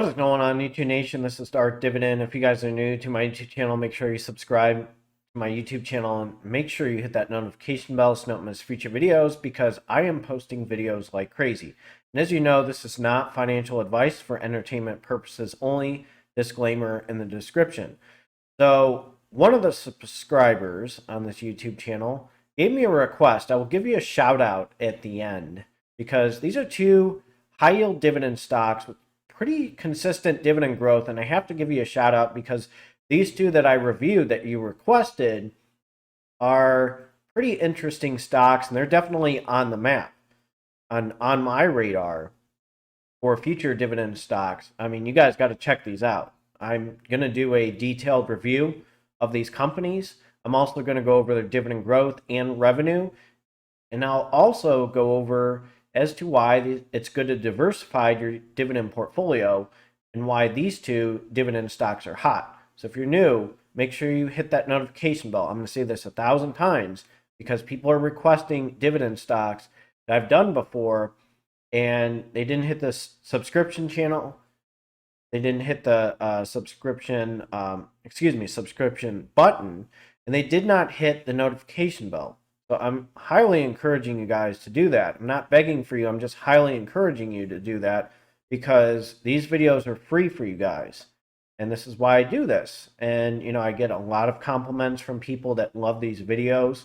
What is going on, YouTube Nation? This is Dark Dividend. If you guys are new to my YouTube channel, make sure you subscribe to my YouTube channel and make sure you hit that notification bell so you don't miss future videos, because I am posting videos like crazy. And as you know, this is not financial advice, for entertainment purposes only. Disclaimer in the description. So one of the subscribers on this YouTube channel gave me a request. I will give you a shout out at the end, because these are two high yield dividend stocks with pretty consistent dividend growth, and I have to give you a shout out because these two that I reviewed that you requested are pretty interesting stocks, and they're definitely on the map, on my radar for future dividend stocks. I mean, you guys got to check these out. I'm going to do a detailed review of these companies. I'm also going to go over their dividend growth and revenue, and I'll also go over as to why it's good to diversify your dividend portfolio and why these two dividend stocks are hot. So if you're new, make sure you hit that notification bell. I'm going to say this 1,000 times because people are requesting dividend stocks that I've done before, and they didn't hit the subscription channel. They didn't hit the subscription button, and they did not hit the notification bell. So I'm highly encouraging you guys to do that. I'm not begging for you. I'm just highly encouraging you to do that, because these videos are free for you guys. And this is why I do this. And, you know, I get a lot of compliments from people that love these videos.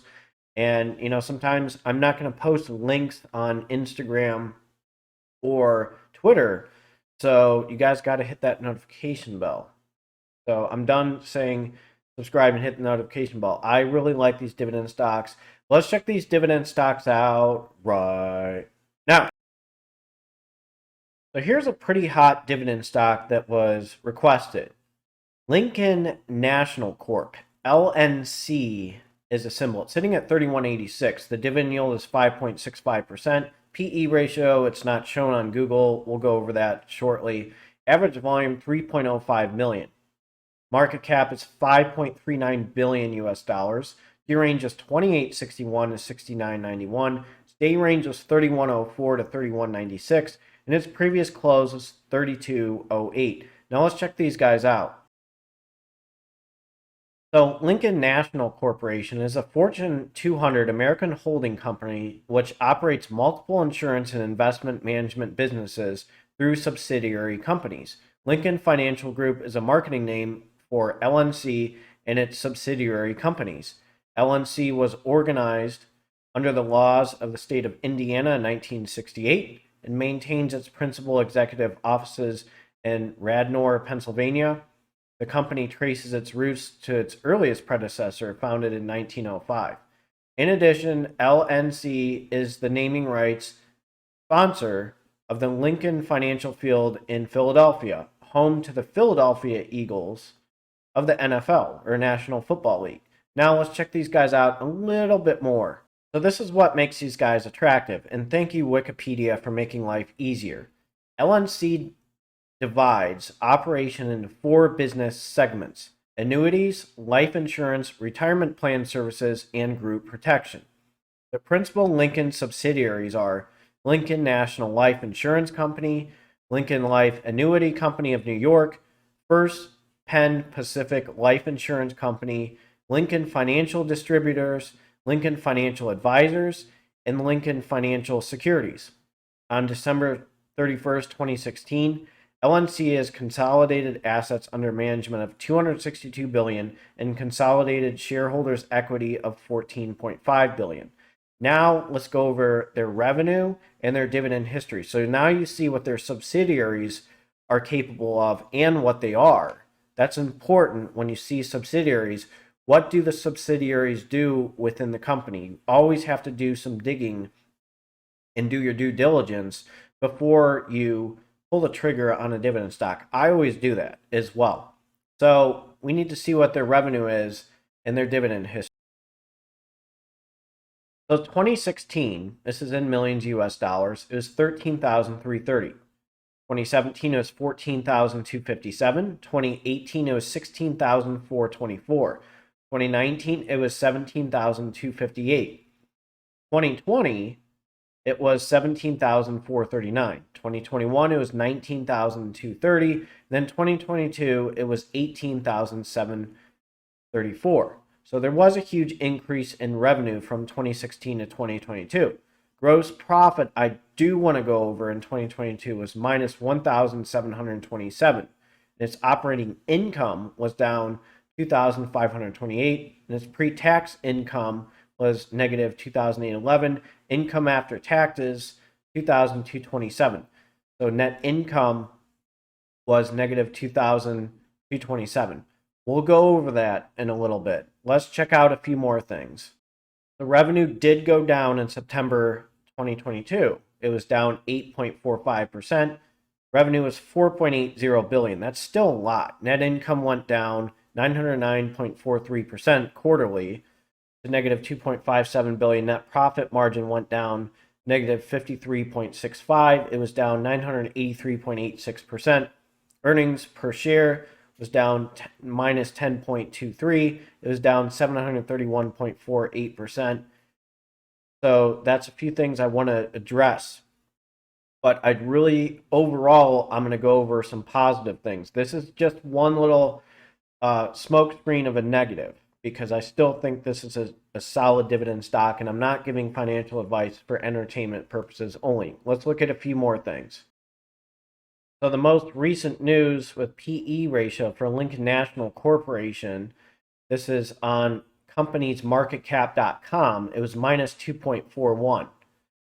And, you know, sometimes I'm not going to post links on Instagram or Twitter. So you guys got to hit that notification bell. So I'm done saying subscribe and hit the notification bell. I really like these dividend stocks. Let's check these dividend stocks out right now. So here's a pretty hot dividend stock that was requested. Lincoln National Corp. LNC is a symbol. It's sitting at 31.86. The dividend yield is 5.65%. PE ratio, it's not shown on Google. We'll go over that shortly. Average volume, 3.05 million. Market cap is 5.39 billion US dollars. Day range is 28.61 to 69.91. Day range was 31.04 to 31.96, and its previous close was 32.08. Now let's check these guys out. So Lincoln National Corporation is a Fortune 200 American holding company which operates multiple insurance and investment management businesses through subsidiary companies. Lincoln Financial Group is a marketing name for LNC and its subsidiary companies. LNC was organized under the laws of the state of Indiana in 1968 and maintains its principal executive offices in Radnor, Pennsylvania. The company traces its roots to its earliest predecessor, founded in 1905. In addition, LNC is the naming rights sponsor of the Lincoln Financial Field in Philadelphia, home to the Philadelphia Eagles of the NFL, or National Football League. Now let's check these guys out a little bit more. So this is what makes these guys attractive, and thank you Wikipedia for making life easier. LNC divides operation into 4 business segments: annuities, life insurance, retirement plan services, and group protection. The principal Lincoln subsidiaries are Lincoln National Life Insurance Company, Lincoln Life Annuity Company of New York, First Penn Pacific Life Insurance Company, Lincoln Financial Distributors, Lincoln Financial Advisors, and Lincoln Financial Securities. On December 31st, 2016, LNC has consolidated assets under management of $262 billion and consolidated shareholders' equity of $14.5 billion. Now let's go over their revenue and their dividend history. So now you see what their subsidiaries are capable of and what they are. That's important when you see subsidiaries. What do the subsidiaries do within the company? You always have to do some digging and do your due diligence before you pull the trigger on a dividend stock. I always do that as well. So we need to see what their revenue is and their dividend history. So 2016, this is in millions US dollars, it was 13,330. 2017, it was 14,257. 2018, it was 16,424. 2019, it was 17,258. 2020, it was 17,439. 2021, it was 19,230. Then 2022, it was 18,734. So there was a huge increase in revenue from 2016 to 2022. Gross profit, I do want to go over in 2022, was minus 1,727. Its operating income was down 2,528, and its pre-tax income was negative 2,811. Income after taxes, 2,227. So net income was negative 2,227. We'll go over that in a little bit. Let's check out a few more things. The revenue did go down in September 2022. It was down 8.45%. Revenue was 4.80 billion. That's still a lot. Net income went down 909.43% quarterly to negative 2.57 billion. Net profit margin went down negative 53.65. It was down 983.86%. Earnings per share was down minus 10.23. It was down 731.48%. So that's a few things I want to address. But I'd really, overall, I'm going to go over some positive things. This is just one little smoke screen of a negative, because I still think this is a solid dividend stock, and I'm not giving financial advice for entertainment purposes only. Let's look at a few more things. So the most recent news with PE ratio for Lincoln National Corporation, this is on companiesmarketcap.com, it was minus 2.41.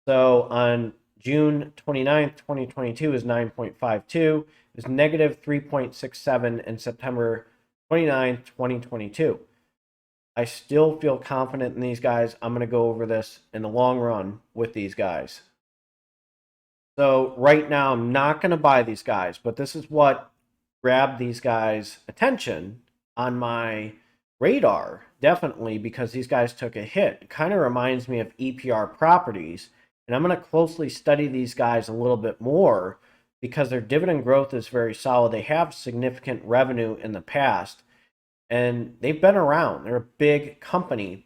So on June 29th, 2022 is 9.52. It was negative 3.67 in September 29th, 2022. I still feel confident in these guys. I'm going to go over this in the long run with these guys. So right now, I'm not going to buy these guys, but this is what grabbed these guys' attention on my radar, definitely, because these guys took a hit. It kind of reminds me of EPR Properties, and I'm going to closely study these guys a little bit more because their dividend growth is very solid. They have significant revenue in the past, and they've been around. They're a big company,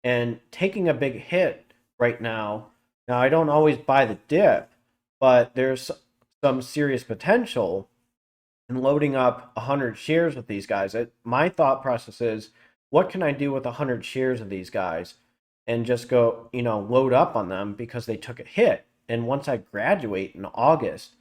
and taking a big hit right now. Now, I don't always buy the dip, but there's some serious potential in loading up 100 shares with these guys. My thought process is, what can I do with 100 shares of these guys and just go, load up on them because they took a hit. And once I graduate in August,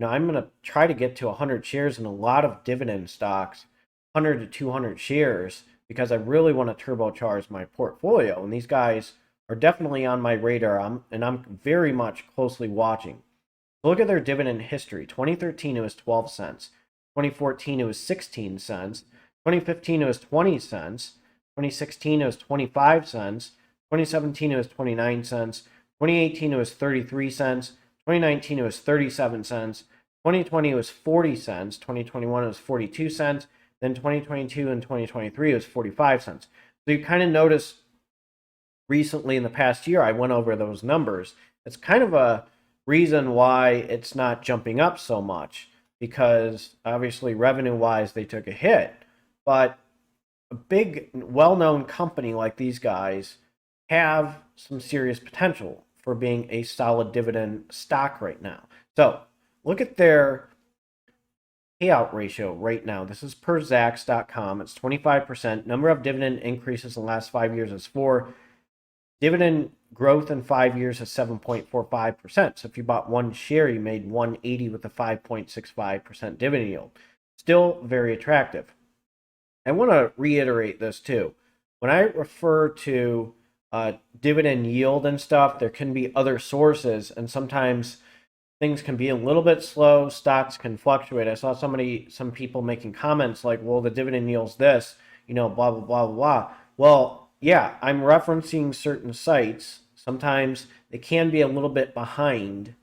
I'm going to try to get to 100 shares in a lot of dividend stocks, 100 to 200 shares, because I really want to turbocharge my portfolio. And these guys are definitely on my radar, and I'm very much closely watching. Look at their dividend history. 2013, it was 12 cents. 2014, it was 16 cents. 2015, it was 20 cents. 2016, it was 25 cents. 2017, it was 29 cents. 2018, it was 33 cents. 2019, it was 37 cents. 2020, it was 40 cents. 2021, it was 42 cents. Then 2022 and 2023, it was 45 cents. So you kind of notice recently in the past year, I went over those numbers. It's kind of a reason why it's not jumping up so much, because obviously revenue-wise, they took a hit. But a big, well-known company like these guys have some serious potential for being a solid dividend stock right now. So look at their payout ratio right now. This is per Zacks.com. It's 25%. Number of dividend increases in the last 5 years is 4. Dividend growth in 5 years is 7.45%. So if you bought one share, you made 180 with a 5.65% dividend yield. Still very attractive. I want to reiterate this too. When I refer to dividend yield and stuff, there can be other sources, and sometimes things can be a little bit slow. Stocks can fluctuate. I saw some people making comments like, well, the dividend yield's this, blah, blah, blah, blah. Well, yeah, I'm referencing certain sites. Sometimes they can be a little bit behind,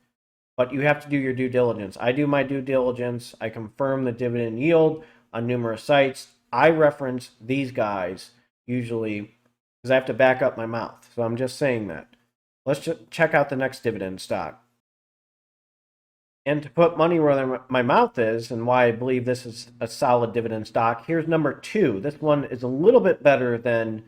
but you have to do your due diligence. I do my due diligence. I confirm the dividend yield on numerous sites. I reference these guys usually because I have to back up my mouth. So I'm just saying that. Let's just check out the next dividend stock. And to put money where my mouth is, and why I believe this is a solid dividend stock, here's number 2. This one is a little bit better than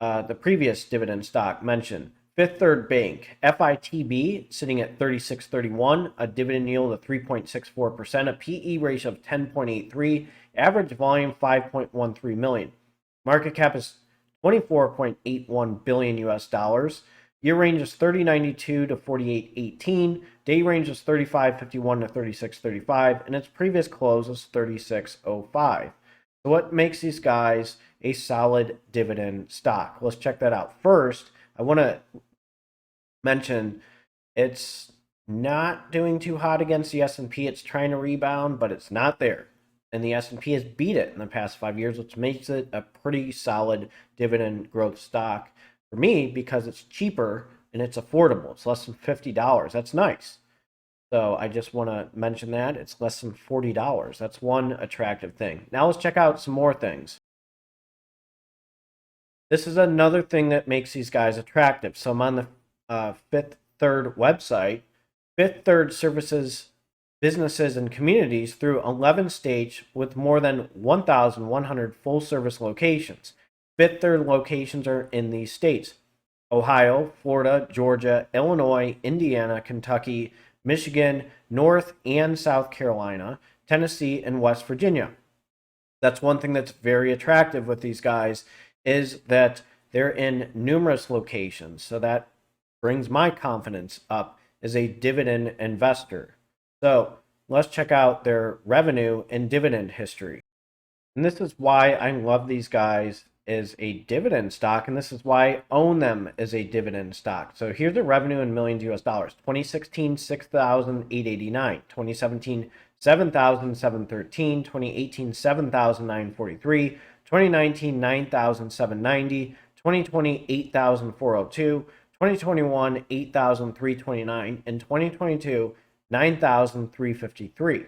the previous dividend stock mentioned. Fifth Third Bank, FITB, sitting at 36.31, a dividend yield of 3.64%, a PE ratio of 10.83, average volume 5.13 million. Market cap is 24.81 billion US dollars. Year range is 30.92 to 48.18. Day range is 35.51 to 36.35, and its previous close is 36.05. So what makes these guys a solid dividend stock? Let's check that out. First, I want to mention it's not doing too hot against the S&P. It's trying to rebound, but it's not there. And the S&P has beat it in the past 5 years, which makes it a pretty solid dividend growth stock for me because it's cheaper and it's affordable. It's less than $50. That's nice. So I just want to mention that. It's less than $40. That's one attractive thing. Now let's check out some more things. This is another thing that makes these guys attractive. So I'm on the Fifth Third website. Fifth Third services businesses and communities through 11 states with more than 1,100 full-service locations. Fifth Third locations are in these states: Ohio, Florida, Georgia, Illinois, Indiana, Kentucky, Michigan, North and South Carolina, Tennessee, and West Virginia. That's one thing that's very attractive with these guys, is that they're in numerous locations. So that brings my confidence up as a dividend investor. So let's check out their revenue and dividend history. And this is why I love these guys as a dividend stock, and this is why I own them as a dividend stock. So here's the revenue in millions US dollars. 2016, 6,889. 2017, 7,713. 2018, 7,943. 2019, 9,790. 2020, 8,402. 2021, 8,329. And 2022, 9,353.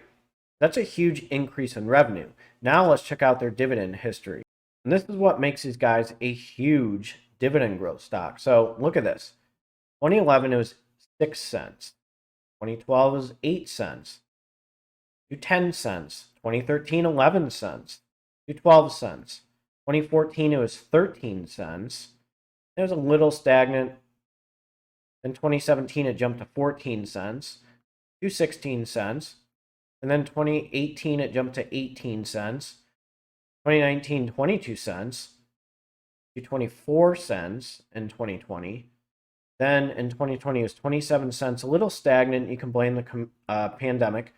That's a huge increase in revenue. Now let's check out their dividend history. And this is what makes these guys a huge dividend growth stock. So look at this. 2011, it was 6 cents. 2012 was 8 cents. To 10 cents. 2013, 11 cents. To 12 cents. 2014, it was 13 cents. It was a little stagnant. In 2017, it jumped to 14 cents. To 16 cents. And then 2018, it jumped to 18 cents. 2019, 22 cents. To 24 cents in 2020. Then in 2020, it was 27 cents, a little stagnant. You can blame the pandemic.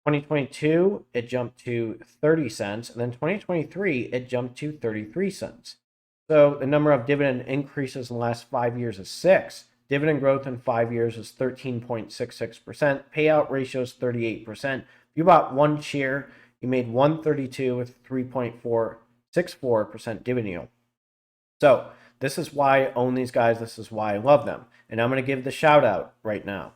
2022, it jumped to 30 cents. And then 2023, it jumped to 33 cents. So the number of dividend increases in the last 5 years is 6. Dividend growth in 5 years is 13.66%. Payout ratio is 38%. If you bought one share, you made 132 with 3.464% dividend yield. So this is why I own these guys. This is why I love them. And I'm going to give the shout out right now.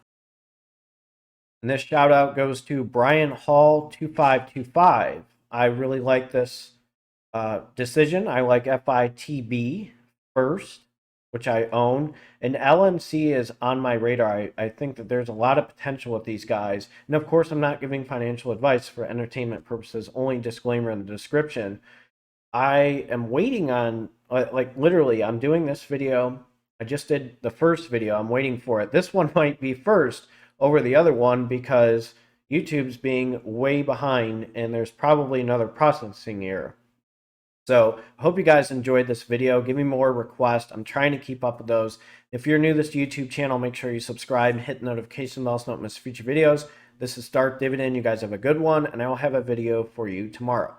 And this shout out goes to Brian Hall 2525. I really like this decision. I like FITB first, which I own, and LMC is on my radar. I think that there's a lot of potential with these guys. And of course, I'm not giving financial advice for entertainment purposes, only disclaimer in the description. I am waiting on, like literally, I'm doing this video. I just did the first video. I'm waiting for it. This one might be first over the other one because YouTube's being way behind and there's probably another processing error. So I hope you guys enjoyed this video. Give me more requests. I'm trying to keep up with those. If you're new to this YouTube channel, make sure you subscribe, hit the notification bell so you don't miss future videos. This is Start Dividend. You guys have a good one, and I will have a video for you tomorrow.